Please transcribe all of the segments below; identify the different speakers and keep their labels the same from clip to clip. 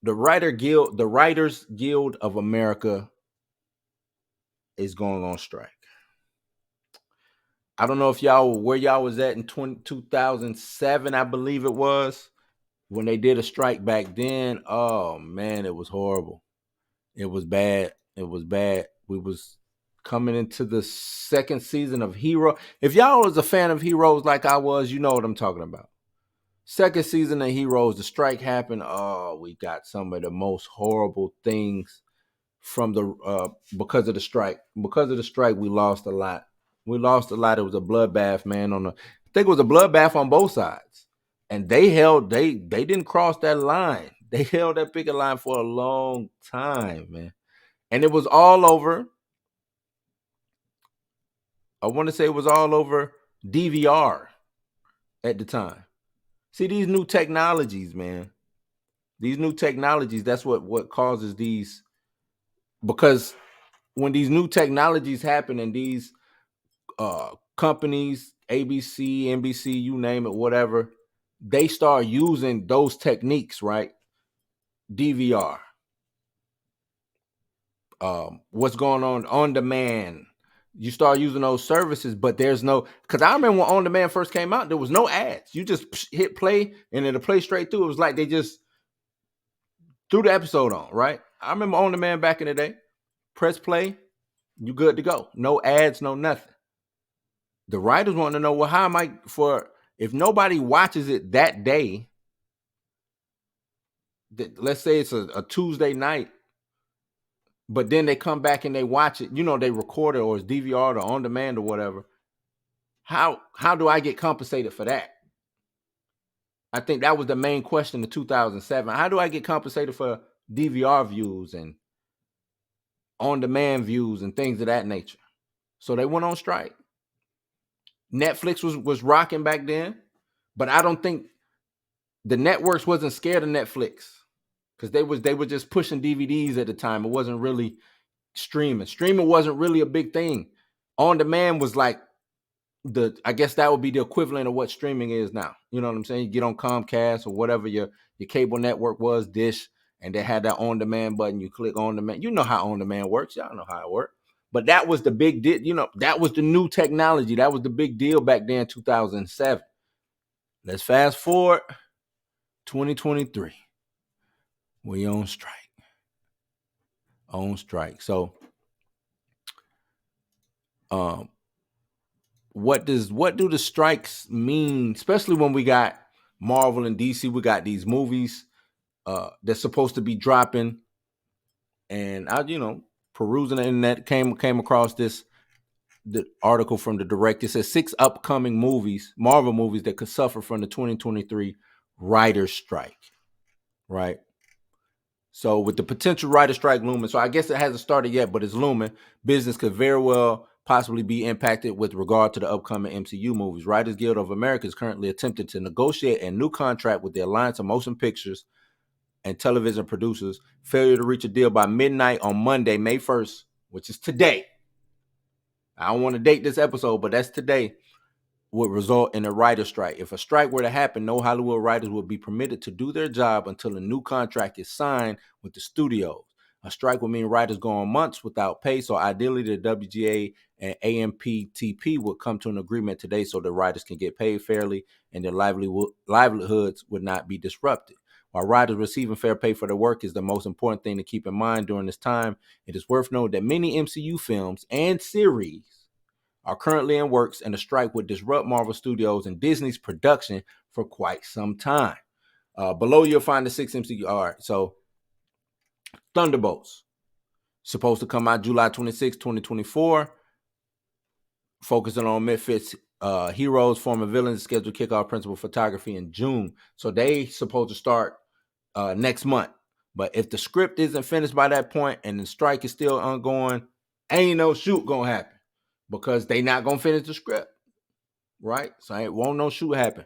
Speaker 1: The Writers Guild of America is going on strike. I don't know if where y'all was at in 2007, I believe it was, when they did a strike back then. Oh man, it was horrible. It was bad. It was bad. We was coming into the second season of Hero. If y'all was a fan of Heroes like I was, you know what I'm talking about. Second season of Heroes, the strike happened. Oh, we got some of the most horrible things from the because of the strike. Because of the strike, we lost a lot. We lost a lot. It was a bloodbath, man. I think it was a bloodbath on both sides, and they didn't cross that line. They held that picket line for a long time, man, and it was all over. I want to say it was all over DVR at the time. See these new technologies, man. These new technologies. That's what causes these, because when these new technologies happen and these companies, ABC, NBC, you name it, whatever, they start using those techniques, right? DVR, what's going on demand. You start using those services, but there's no, because I remember when on demand first came out, there was no ads. You just hit play and it'll play straight through. It was like they just threw the episode on, right? I remember on demand back in the day. Press play, you good to go. No ads, no nothing. The writers want to know, well, how am I for if nobody watches it that day? Let's say it's a Tuesday night, but then they come back and they watch it. You know, they record it or it's DVR or on demand or whatever. How do I get compensated for that? I think that was the main question in 2007. How do I get compensated for DVR views and on demand views and things of that nature? So they went on strike. Netflix was rocking back then, but I don't think the networks wasn't scared of Netflix because they were just pushing DVDs at the time. It wasn't really streaming. Streaming wasn't really a big thing. On demand was like I guess that would be the equivalent of what streaming is now. You know what I'm saying? You get on Comcast or whatever your cable network was, Dish, and they had that on demand button. You click on demand. You know how on demand works. Y'all know how it works. But that was the big deal. You know, that was the new technology. That was the big deal back then, 2007. Let's fast forward 2023. We on strike. On strike. So um what do the strikes mean, especially when we got Marvel and DC, we got these movies that's supposed to be dropping, and I, perusing the internet, came across the article from the director. It says 6 upcoming movies, Marvel movies, that could suffer from the 2023 writer's strike, right? So with the potential writer strike looming, so I guess it hasn't started yet, but it's looming. Business could very well possibly be impacted with regard to the upcoming MCU movies. Writers Guild of America is currently attempting to negotiate a new contract with the Alliance of Motion Pictures and Television Producers. Failure to reach a deal by midnight on Monday, May 1st, which is today. I don't want to date this episode, but that's today, would result in a writer's strike. If a strike were to happen, no Hollywood writers would be permitted to do their job until a new contract is signed with the studios. A strike would mean writers go on months without pay, so ideally the WGA and AMPTP would come to an agreement today so the writers can get paid fairly and their livelihoods would not be disrupted. While writers receiving fair pay for their work is the most important thing to keep in mind during this time, it is worth noting that many MCU films and series are currently in works, and the strike would disrupt Marvel Studios and Disney's production for quite some time. Below, you'll find the 6 MCU. All right, so Thunderbolts, supposed to come out July 26, 2024, focusing on Misfits, heroes, former villains, scheduled kickoff principal photography in June. So they supposed to start next month. But if the script isn't finished by that point and the strike is still ongoing, ain't no shoot gonna happen because they not gonna finish the script, right? So ain't won't no shoot happen.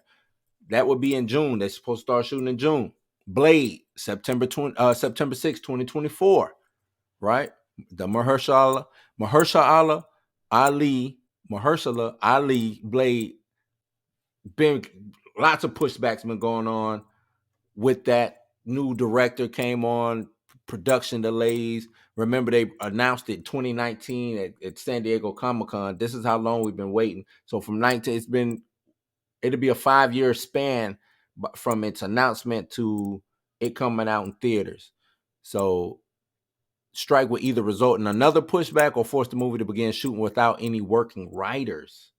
Speaker 1: That would be in June. They're supposed to start shooting in June. Blade, September 6, 2024, right? The Mahershala Ali Blade. Been lots of pushbacks been going on with that. new director came on, production delays. Remember, they announced it in 2019 at San Diego Comic-Con. This is how long we've been waiting. So from 19, it'll be a 5-year span from its announcement to it coming out in theaters. So strike will either result in another pushback or force the movie to begin shooting without any working writers.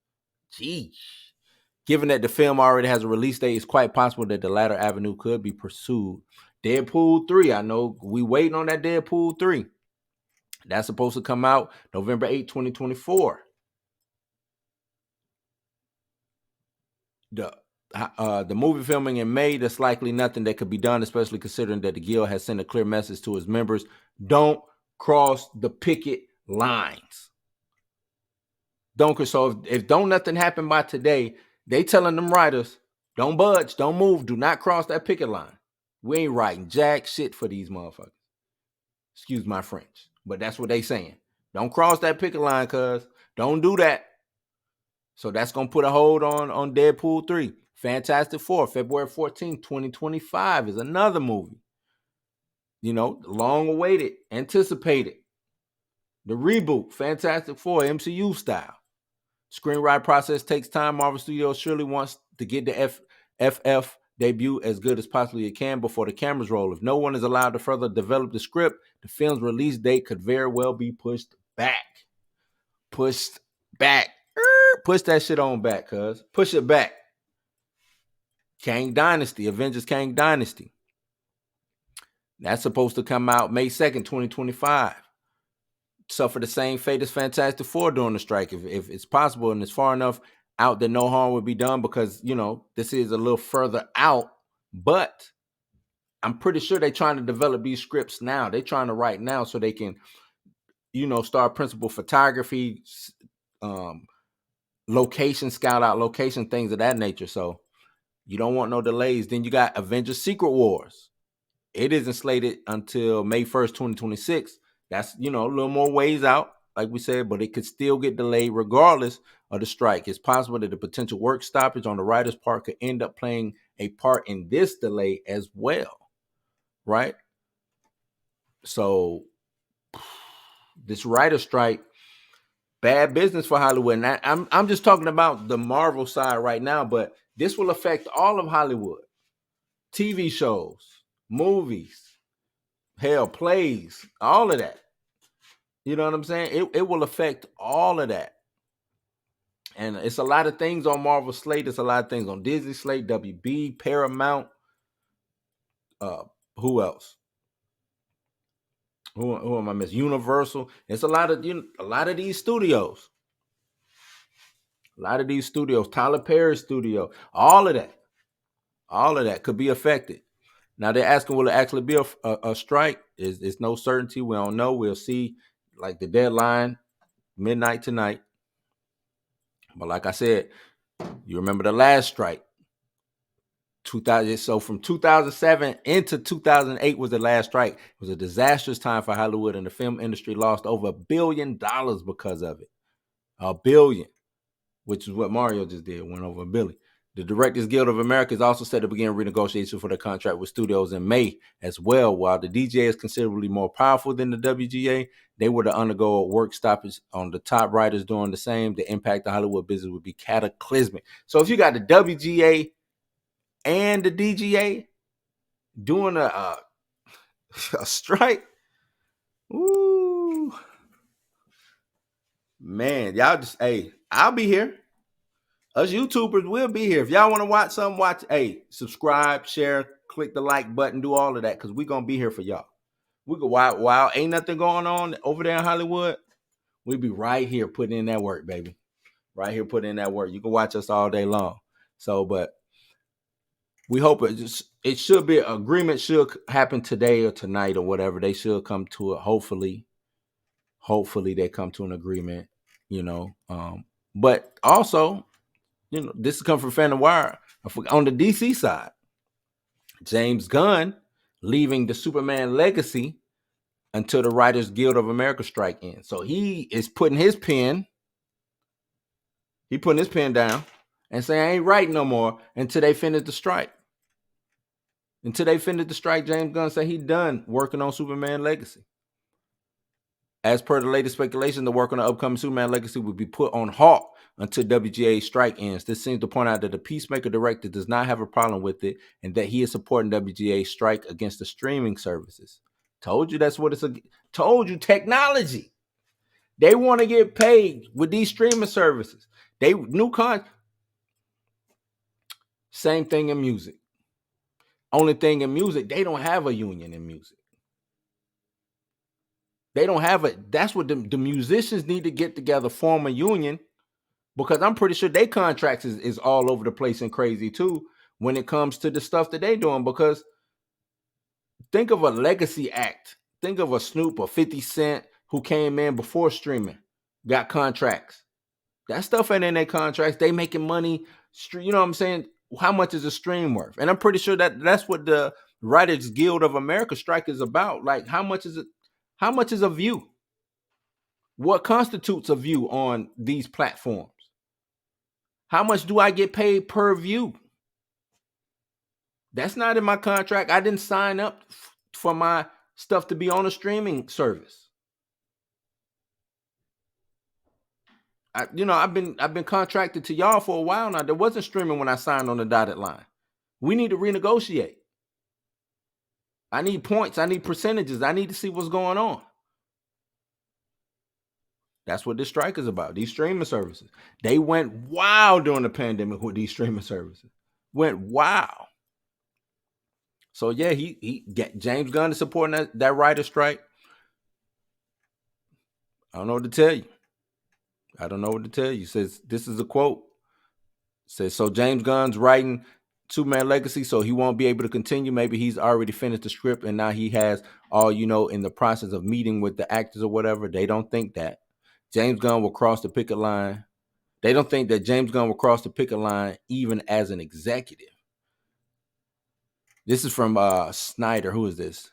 Speaker 1: Geez. Given that the film already has a release date, it's quite possible that the latter avenue could be pursued. Deadpool 3, I know we waiting on that Deadpool 3. That's supposed to come out November 8, 2024. The movie filming in May, there's likely nothing that could be done, especially considering that the Guild has sent a clear message to its members: don't cross the picket lines. Don't. So if don't nothing happen by today, they telling them writers, don't budge, don't move, do not cross that picket line. We ain't writing jack shit for these motherfuckers. Excuse my French, but that's what they saying. Don't cross that picket line, cuz. Don't do that. So that's going to put a hold on Deadpool 3. Fantastic Four, February 14th, 2025 is another movie. You know, long awaited, anticipated. The reboot, Fantastic Four, MCU style. Screenwriting process takes time. Marvel Studios surely wants to get the FF debut as good as possibly it can before the cameras roll. If no one is allowed to further develop the script, the film's release date could very well be pushed back. Pushed back. Push that shit on back, cuz. Push it back. Kang Dynasty, Avengers Kang Dynasty. That's supposed to come out May 2nd, 2025. Suffer the same fate as Fantastic Four during the strike, if it's possible and it's far enough out that no harm would be done, because, you know, this is a little further out, but I'm pretty sure they're trying to develop these scripts now. They're trying to write now so they can, you know, start principal photography, location, scout out location, things of that nature. So you don't want no delays. Then you got Avengers Secret Wars. It isn't slated until May 1st, 2026. That's, you know, a little more ways out, like we said, but it could still get delayed regardless of the strike. It's possible that the potential work stoppage on the writer's part could end up playing a part in this delay as well, right? So this writer strike, bad business for Hollywood. And I'm just talking about the Marvel side right now, but this will affect all of Hollywood. TV shows, movies, hell, plays, all of that. You know what I'm saying? It will affect all of that. And it's a lot of things on Marvel slate. It's a lot of things on Disney slate, WB, Paramount. Who else? Who am I missing? Universal. It's a lot of these studios. A lot of these studios, Tyler Perry studio, all of that could be affected. Now they're asking, will it actually be a strike? It's no certainty. We don't know. We'll see. Like the deadline, midnight tonight. But like I said, you remember the last strike, 2000. So from 2007 into 2008 was the last strike. It was a disastrous time for Hollywood, and the film industry lost over $1 billion because of it. $1 billion, which is what Mario just did, went over $1 billion. The Directors Guild of America is also set to begin renegotiation for the contract with studios in May as well. While the DGA is considerably more powerful than the WGA, they were to undergo a work stoppage on the top writers doing the same. The impact of Hollywood business would be cataclysmic. So if you got the WGA and the DGA doing a strike, ooh, man, y'all just, hey, I'll be here. Us YouTubers will be here. If y'all want to watch something, watch. Hey, subscribe, share, click the like button, do all of that, because we're going to be here for y'all. We go, while ain't nothing going on over there in Hollywood, we'll be right here putting in that work, baby. Right here putting in that work. You can watch us all day long. So, but we hope it should be, agreement should happen today or tonight or whatever. They should come to it. Hopefully they come to an agreement, you know. But also, you know, this is come from Fan and Wire. On the DC side, James Gunn leaving the Superman legacy until the Writers Guild of America strike ends. So he is putting his pen down and saying, I ain't writing no more until they finish the strike. Until they finish the strike, James Gunn said he done working on Superman Legacy. As per the latest speculation, the work on the upcoming Superman Legacy will be put on halt until WGA strike ends. This seems to point out that the Peacemaker director does not have a problem with it and that he is supporting WGA strike against the streaming services. Told you that's what it's told you, technology. They want to get paid with these streaming services. They new con. Same thing in music. Only thing in music, they don't have a union in music. They don't have it. That's what the musicians need to get together, form a union, because I'm pretty sure their contracts is all over the place and crazy too when it comes to the stuff that they doing. Because think of a legacy act. Think of a Snoop or 50 Cent who came in before streaming, got contracts. That stuff ain't in their contracts. They making money. You know what I'm saying? How much is a stream worth? And I'm pretty sure that's what the Writers Guild of America strike is about. Like, how much is it? How much is a view? What constitutes a view on these platforms? How much do I get paid per view? That's not in my contract. I didn't sign up for my stuff to be on a streaming service. I've been contracted to y'all for a while now. There wasn't streaming when I signed on the dotted line. We need to renegotiate. I need points. I need percentages. I need to see what's going on. That's what this strike is about. These streaming services. They went wild during the pandemic with these streaming services. Went wild. So yeah, James Gunn is supporting that writer strike. I don't know what to tell you. I don't know what to tell you. Says this is a quote. Says so James Gunn's writing Superman Legacy, so he won't be able to continue. Maybe he's already finished the script and now he has all in the process of meeting with the actors or whatever. They don't think that James Gunn will cross the picket line. They don't think that James Gunn will cross the picket line even as an executive. This is from Snyder. Who is this?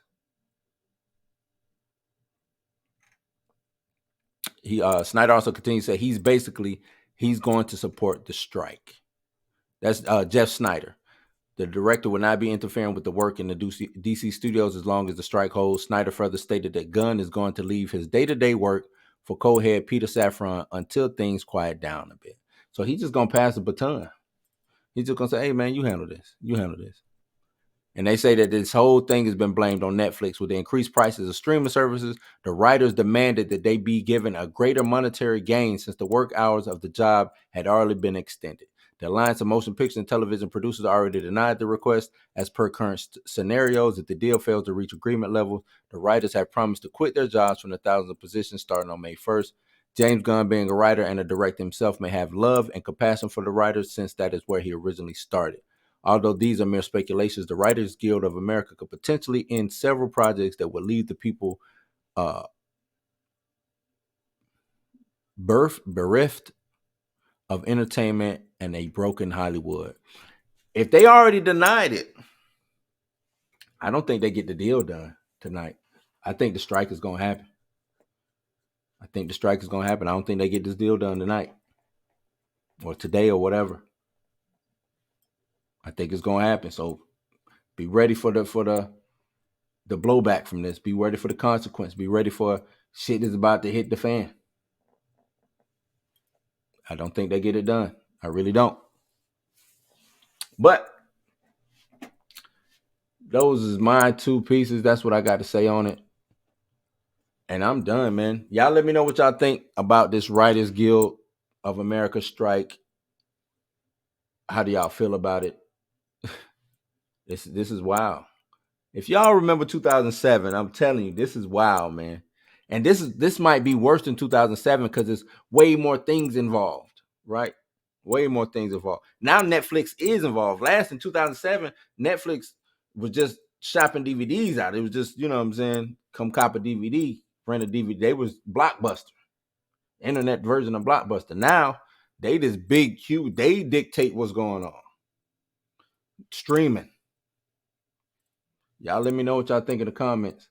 Speaker 1: Snyder also continues to say he's going to support the strike. That's Jeff Snyder. The director will not be interfering with the work in the DC studios as long as the strike holds. Snyder further stated that Gunn is going to leave his day-to-day work for co-head Peter Safran until things quiet down a bit. So he's just going to pass the baton. He's just going to say, hey, man, you handle this. You handle this. And they say that this whole thing has been blamed on Netflix. With the increased prices of streaming services, the writers demanded that they be given a greater monetary gain since the work hours of the job had already been extended. The Alliance of Motion Picture and Television Producers already denied the request. As per current scenarios, if the deal fails to reach agreement level, the writers have promised to quit their jobs from the thousands of positions starting on May 1st. James Gunn, being a writer and a director himself, may have love and compassion for the writers since that is where he originally started. Although these are mere speculations, the Writers Guild of America could potentially end several projects that would leave the people bereft of entertainment and a broken Hollywood. If they already denied it, I don't think they get the deal done tonight. I think the strike is going to happen. I don't think they get this deal done tonight or today or whatever. I think it's going to happen. So be ready for the blowback from this. Be ready for the consequence. Be ready for shit that's about to hit the fan. I don't think they get it done. I really don't. But those is my two pieces. That's what I got to say on it. And I'm done, man. Y'all let me know what y'all think about this Writers Guild of America strike. How do y'all feel about it? This is wild. If y'all remember 2007, I'm telling you, this is wild, man. And this might be worse than 2007 because there's way more things involved, right? Way more things involved. Now Netflix is involved. Last in 2007, Netflix was just shopping DVDs out. It was just, you know what I'm saying? Come cop a DVD, rent a DVD. They was Blockbuster, internet version of Blockbuster. Now they this big, huge. They dictate what's going on. Streaming. Y'all let me know what y'all think in the comments.